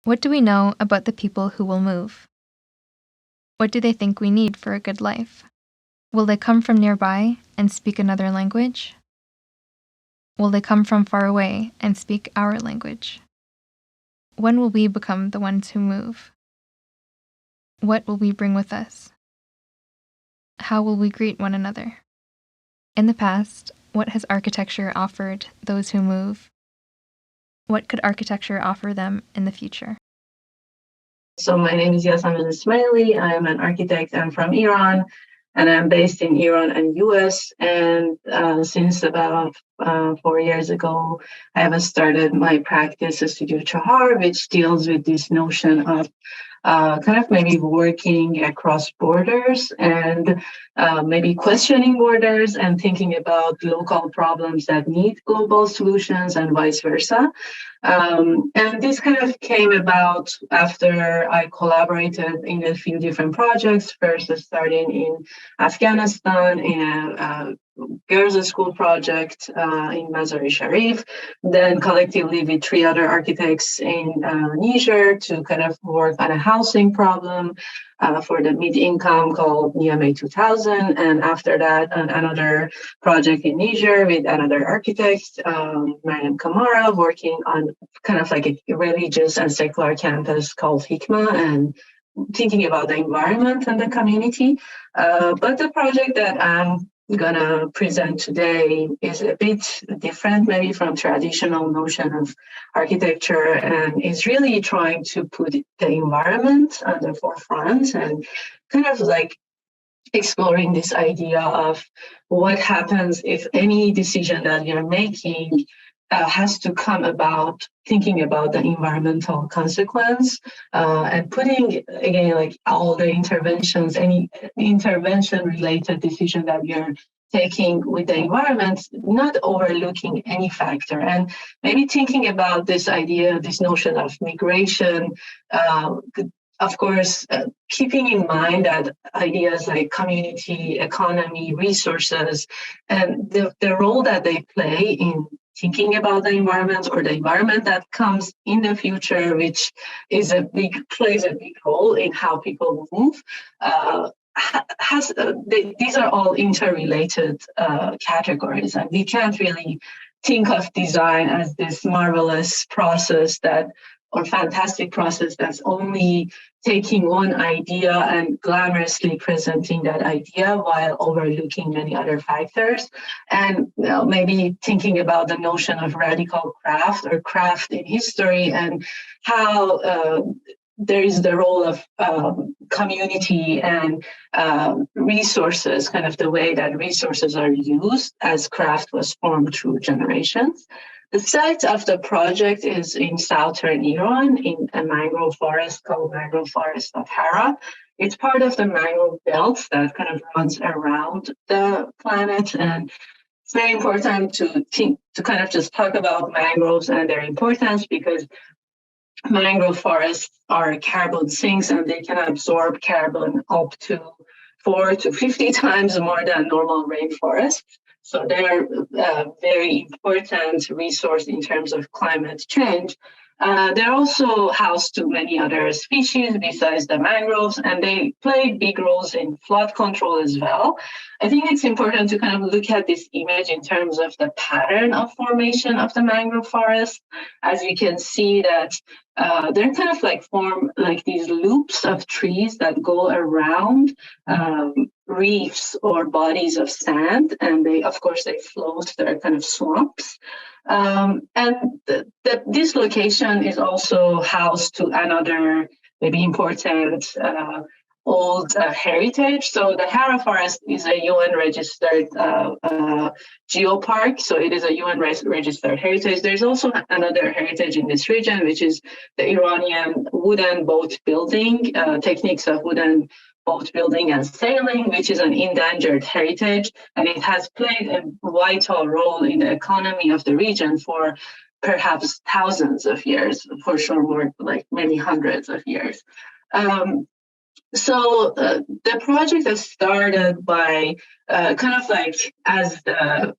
What do we know about the people who will move? What do they think we need for a good life? Will they come from nearby and speak another language? Will they come from far away and speak our language? When will we become the ones who move? What will we bring with us? How will we greet one another? In the past, what has architecture offered those who move? What could architecture offer them in the future? So my name is Yasaman Esmaili. I'm an architect. I'm from Iran, and I'm based in Iran and US. And since about 4 years ago, I have started my practice, Studio Chahar, which deals with this notion of kind of maybe working across borders and maybe questioning borders and thinking about local problems that need global solutions and vice versa. And this kind of came about after I collaborated in a few different projects, first starting in Afghanistan in a girls' school project in Mazar-e Sharif, then collectively with three other architects in Niger to kind of work on a housing problem for the mid-income called Niamey 2000. And after that, another project in Niger with another architect, Mariam Kamara, working on kind of like a religious and secular campus called Hikma and thinking about the environment and the community. But the project that I'm gonna present today is a bit different maybe from traditional notion of architecture and is really trying to put the environment at the forefront and kind of like exploring this idea of what happens if any decision that you're making has to come about thinking about the environmental consequence and putting again like all the interventions, any intervention related decision that you're taking with the environment, not overlooking any factor and maybe thinking about this idea, this notion of migration, of course, keeping in mind that ideas like community, economy, resources, and the role that they play in thinking about the environment or the environment that comes in the future, which plays a big role in how people move. These are all interrelated categories, and we can't really think of design as this marvelous process or fantastic process that's only taking one idea and glamorously presenting that idea while overlooking many other factors. And maybe thinking about the notion of radical craft or craft in history and how there is the role of community and resources, kind of the way that resources are used as craft was formed through generations. The site of the project is in southern Iran in a mangrove forest called Mangrove Forest of Hara. It's part of the mangrove belt that kind of runs around the planet. And it's very important to kind of just talk about mangroves and their importance because mangrove forests are carbon sinks and they can absorb carbon up to 4 to 50 times more than normal rainforests. So they're a very important resource in terms of climate change. They're also housed to many other species besides the mangroves, and they play big roles in flood control as well. I think it's important to kind of look at this image in terms of the pattern of formation of the mangrove forest. As you can see that they're kind of like form like these loops of trees that go around reefs or bodies of sand, and of course they float. They're kind of swamps. And this location is also housed to another maybe important old heritage. So the Hara Forest is a UN-registered geopark, so it is a UN-registered heritage. There's also another heritage in this region, which is the Iranian wooden boat building, techniques of wooden boat building and sailing, which is an endangered heritage, and it has played a vital role in the economy of the region for perhaps thousands of years, for sure more like many hundreds of years. So the project has started by kind of like as the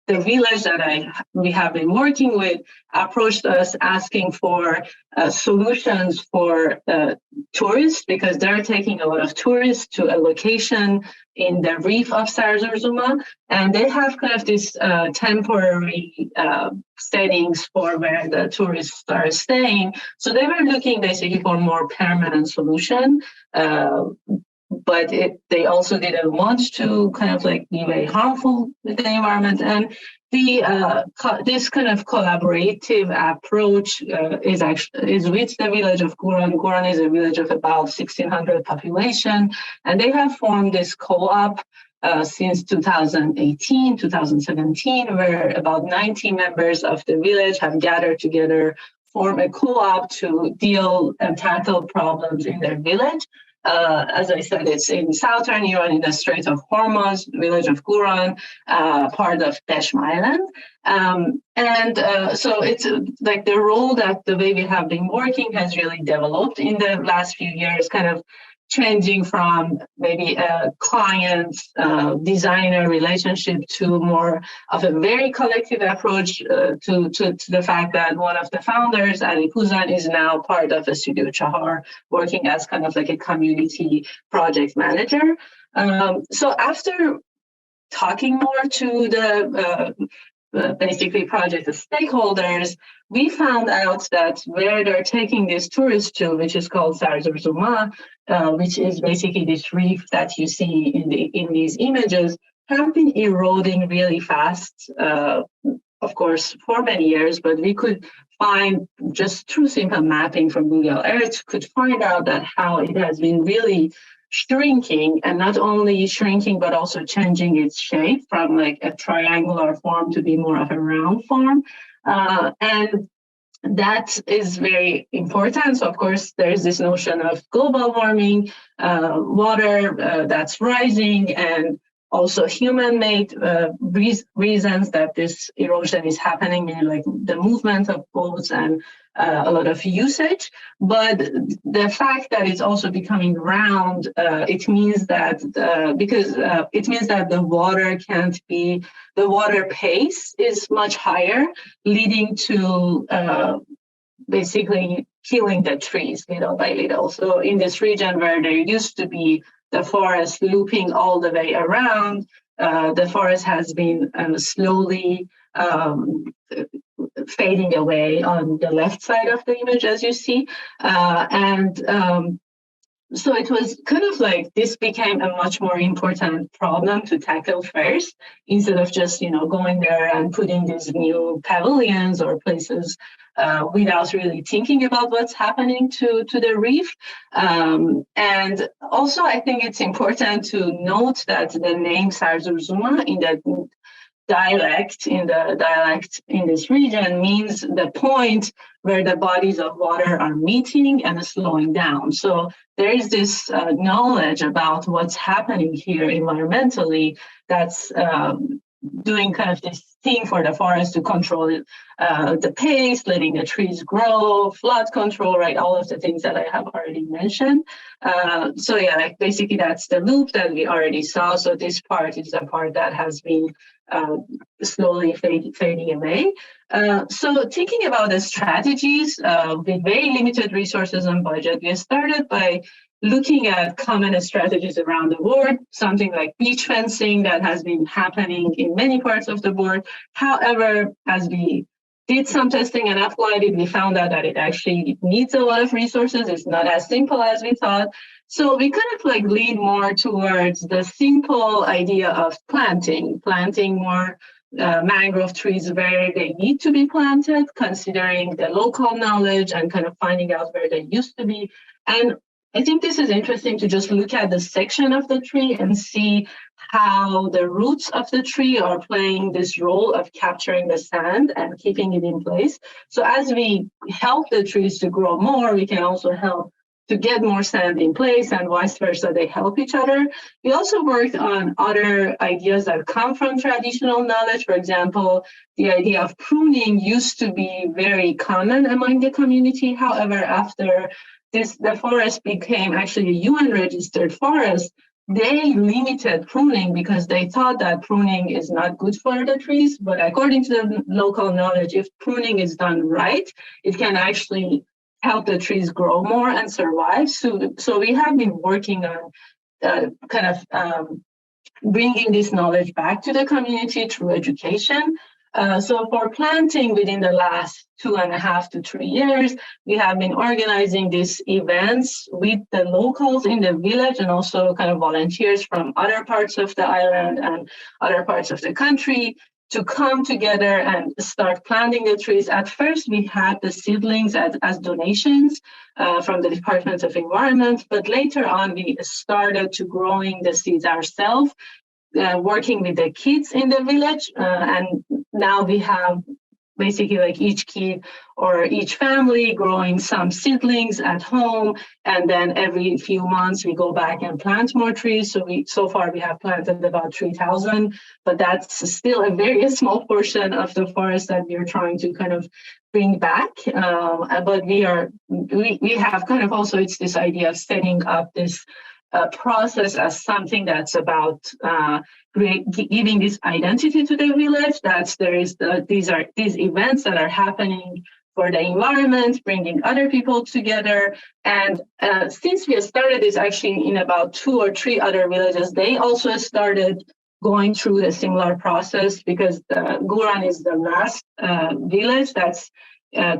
the village that we have been working with approached us asking for solutions for tourists, because they're taking a lot of tourists to a location in the reef of Sarzorzuma, and they have kind of this temporary settings for where the tourists are staying. So they were looking basically for more permanent solution. But they also didn't want to kind of like be very harmful with the environment. And this kind of collaborative approach is with the village of Guran. Guran is a village of about 1,600 population, and they have formed this co-op since 2018, 2017, where about 90 members of the village have gathered together, form a co-op to deal and tackle problems in their village. As I said, it's in southern Iran, in the Strait of Hormuz, village of Guran, part of Qeshm Island. So it's like the role that the way we have been working has really developed in the last few years, kind of changing from maybe a client designer relationship to more of a very collective approach to the fact that one of the founders, Ali Kuzan, is now part of a studio Chahar, working as kind of like a community project manager. So after talking more to the basically project stakeholders, we found out that where they're taking these tourists to, which is called Sarzorzuma, which is basically this reef that you see in these images, have been eroding really fast, of course, for many years, but we could find, just through simple mapping from Google Earth, could find out that how it has been really shrinking, and not only shrinking, but also changing its shape from like a triangular form to be more of a round form. And that is very important. So, of course, there's this notion of global warming, water that's rising, and also human-made reasons that this erosion is happening, in like the movement of boats and a lot of usage. But the fact that it's also becoming round, it means that it means that the water pace is much higher, leading to basically killing the trees little by little. So in this region where there used to be the forest looping all the way around, the forest has been slowly fading away on the left side of the image, as you see. So it was kind of like this became a much more important problem to tackle first, instead of just, going there and putting these new pavilions or places without really thinking about what's happening to the reef. And also, I think it's important to note that the name Sarzorzuma in the dialect in this region means the point where the bodies of water are meeting and slowing down. So there is this knowledge about what's happening here environmentally that's doing kind of this thing for the forest to control the pace, letting the trees grow, flood control, right? All of the things that I have already mentioned. So yeah, like basically that's the loop that we already saw. So this part is the part that has been slowly fading away. So thinking about the strategies with very limited resources and budget, we started by looking at common strategies around the world, something like beach fencing that has been happening in many parts of the world. However, as we did some testing and applied it, we found out that it actually needs a lot of resources. It's not as simple as we thought. So we kind of like lean more towards the simple idea of planting more mangrove trees where they need to be planted, considering the local knowledge and kind of finding out where they used to be. And I think this is interesting to just look at the section of the tree and see how the roots of the tree are playing this role of capturing the sand and keeping it in place. So as we help the trees to grow more, we can also help to get more sand in place, and vice versa, they help each other. We also worked on other ideas that come from traditional knowledge. For example, the idea of pruning used to be very common among the community. However, after the forest became actually a UN registered forest, they limited pruning because they thought that pruning is not good for the trees. But according to the local knowledge, if pruning is done right, it can actually help the trees grow more and survive. So we have been working on kind of bringing this knowledge back to the community through education. So for planting within the last 2.5 to 3 years, we have been organizing these events with the locals in the village and also kind of volunteers from other parts of the island and other parts of the country to come together and start planting the trees. At first, we had the seedlings as donations from the Department of Environment, but later on, we started to growing the seeds ourselves, working with the kids in the village. And now we have basically like each kid or each family growing some seedlings at home, and then every few months we go back and plant more trees. So far we have planted about 3,000, but that's still a very small portion of the forest that we are trying to kind of bring back. But we have kind of also, it's this idea of setting up this process as something that's about giving this identity to the village. That there is these events that are happening for the environment, bringing other people together. And since we started this actually in about 2 or 3 other villages, they also started going through the similar process, because Guran is the last village that's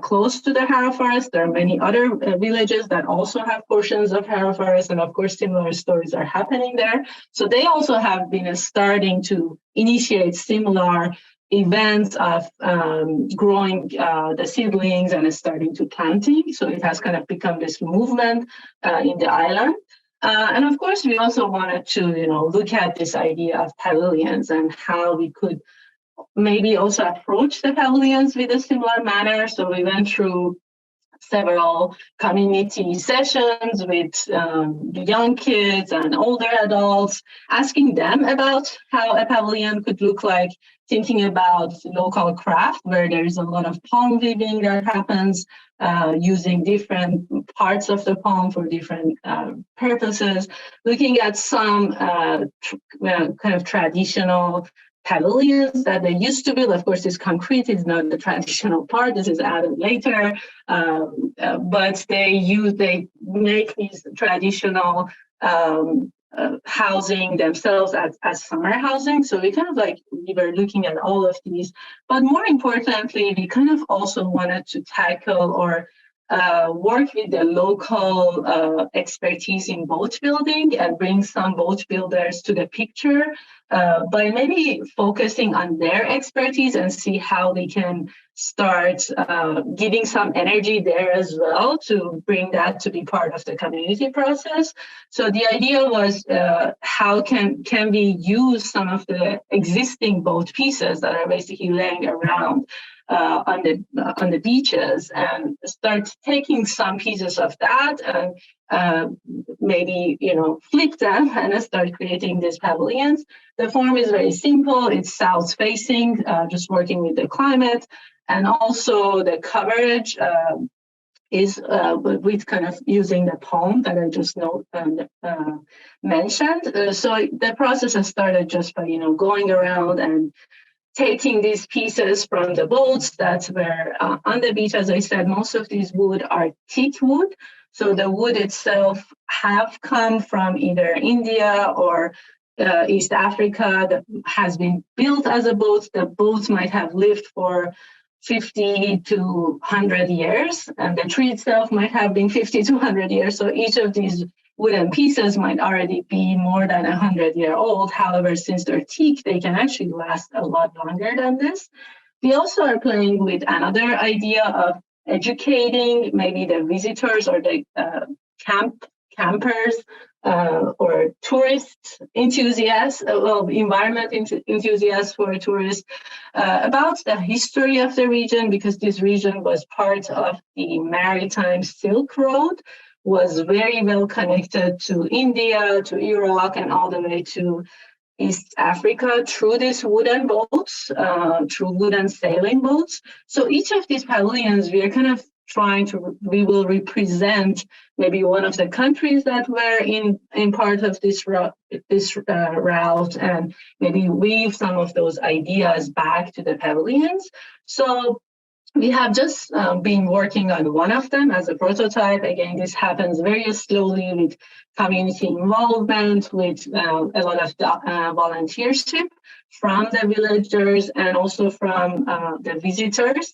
close to the Hara forest. There are many other villages that also have portions of Hara forest, and of course similar stories are happening there. So they also have been starting to initiate similar events of growing the seedlings and starting to planting. So it has kind of become this movement in the island. And of course, we also wanted to, look at this idea of pavilions and how we could maybe also approach the pavilions with a similar manner. So we went through several community sessions with young kids and older adults, asking them about how a pavilion could look like, thinking about local craft where there's a lot of palm weaving that happens, using different parts of the palm for different purposes, looking at some kind of traditional pavilions that they used to build. Of course, this concrete is not the traditional part. This is added later, but they make these traditional housing themselves as summer housing. So we were looking at all of these, but more importantly, we kind of also wanted to tackle or work with the local expertise in boat building and bring some boat builders to the picture by maybe focusing on their expertise and see how we can start giving some energy there as well to bring that to be part of the community process. So the idea was how can we use some of the existing boat pieces that are basically laying around on the beaches and start taking some pieces of that and maybe flip them and start creating these pavilions. The form is very simple. It's south facing, just working with the climate, and also the coverage is with kind of using the palm that I just mentioned. So the process has started just by going around and taking these pieces from the boats that were on the beach. As I said, most of these wood are teak wood. So the wood itself have come from either India or East Africa that has been built as a boat. The boats might have lived for 50 to 100 years, and the tree itself might have been 50 to 100 years. So each of these wooden pieces might already be more than 100-year old. However, since they're teak, they can actually last a lot longer than this. We also are playing with another idea of educating maybe the visitors or the campers or tourist enthusiasts, environment enthusiasts for tourists about the history of the region, because this region was part of the maritime Silk Road, was very well connected to India, to Iraq, and all the way to East Africa through these wooden boats, through wooden sailing boats. So each of these pavilions, we are kind of we will represent maybe one of the countries that were in part of this route, and maybe weave some of those ideas back to the pavilions. So we have just been working on one of them as a prototype. Again, this happens very slowly with community involvement, with a lot of volunteership from the villagers and also from the visitors.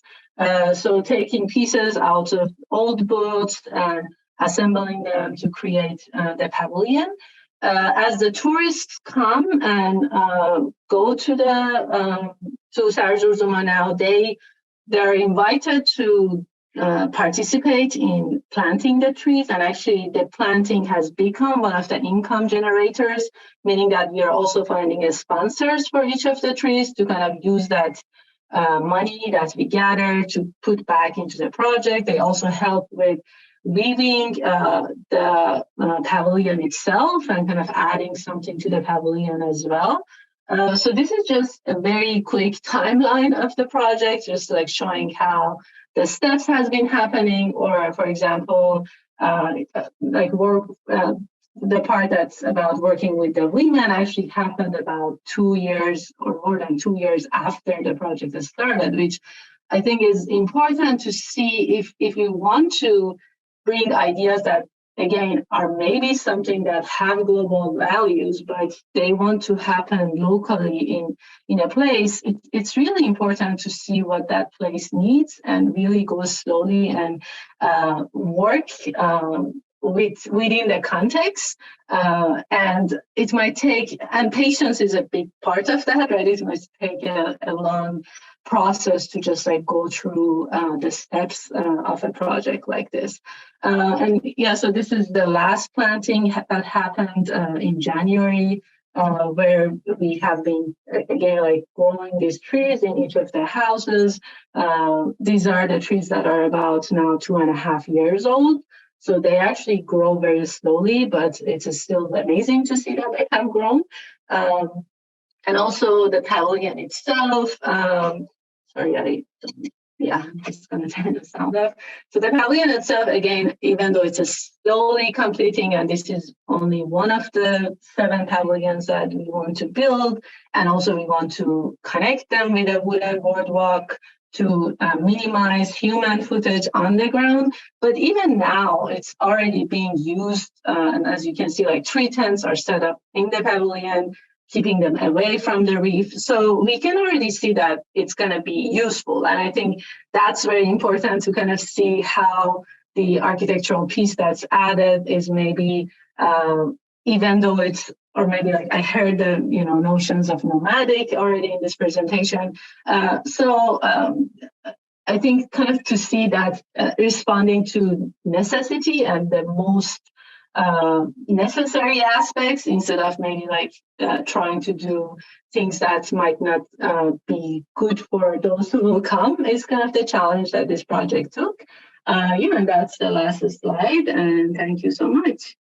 So taking pieces out of old books and assembling them to create the pavilion. As the tourists come and go to Sarzurzuma now, they're invited to participate in planting the trees, and actually the planting has become one of the income generators, meaning that we are also finding sponsors for each of the trees to kind of use that money that we gather to put back into the project. They also help with weaving the pavilion itself and kind of adding something to the pavilion as well. So this is just a very quick timeline of the project, just like showing how the steps has been happening, or for example, the part that's about working with the women actually happened about 2 years or more than 2 years after the project started, which I think is important to see if we want to bring ideas that, again, are maybe something that have global values, but they want to happen locally in a place. It's really important to see what that place needs and really go slowly and work within the context. And it might take, and patience is a big part of that, right? It might take a long process to just like go through the steps of a project like this. So this is the last planting that happened in January, where we have been, again, like growing these trees in each of the houses. These are the trees that are about now 2.5 years old. So they actually grow very slowly, but it's still amazing to see that they have grown. And also the pavilion itself. I'm just going to turn the sound off. So the pavilion itself, again, even though it's slowly completing, and this is only one of the 7 pavilions that we want to build, and also we want to connect them with a wooden boardwalk to minimize human footage on the ground. But even now, it's already being used, and as you can see, like tree tents are set up in the pavilion, keeping them away from the reef. So we can already see that it's going to be useful. And I think that's very important to kind of see how the architectural piece that's added is maybe, even though it's, or maybe like I heard the notions of nomadic already in this presentation. I think kind of to see that responding to necessity and the most necessary aspects, instead of maybe like trying to do things that might not be good for those who will come, is kind of the challenge that this project took. And that's the last slide, and thank you so much.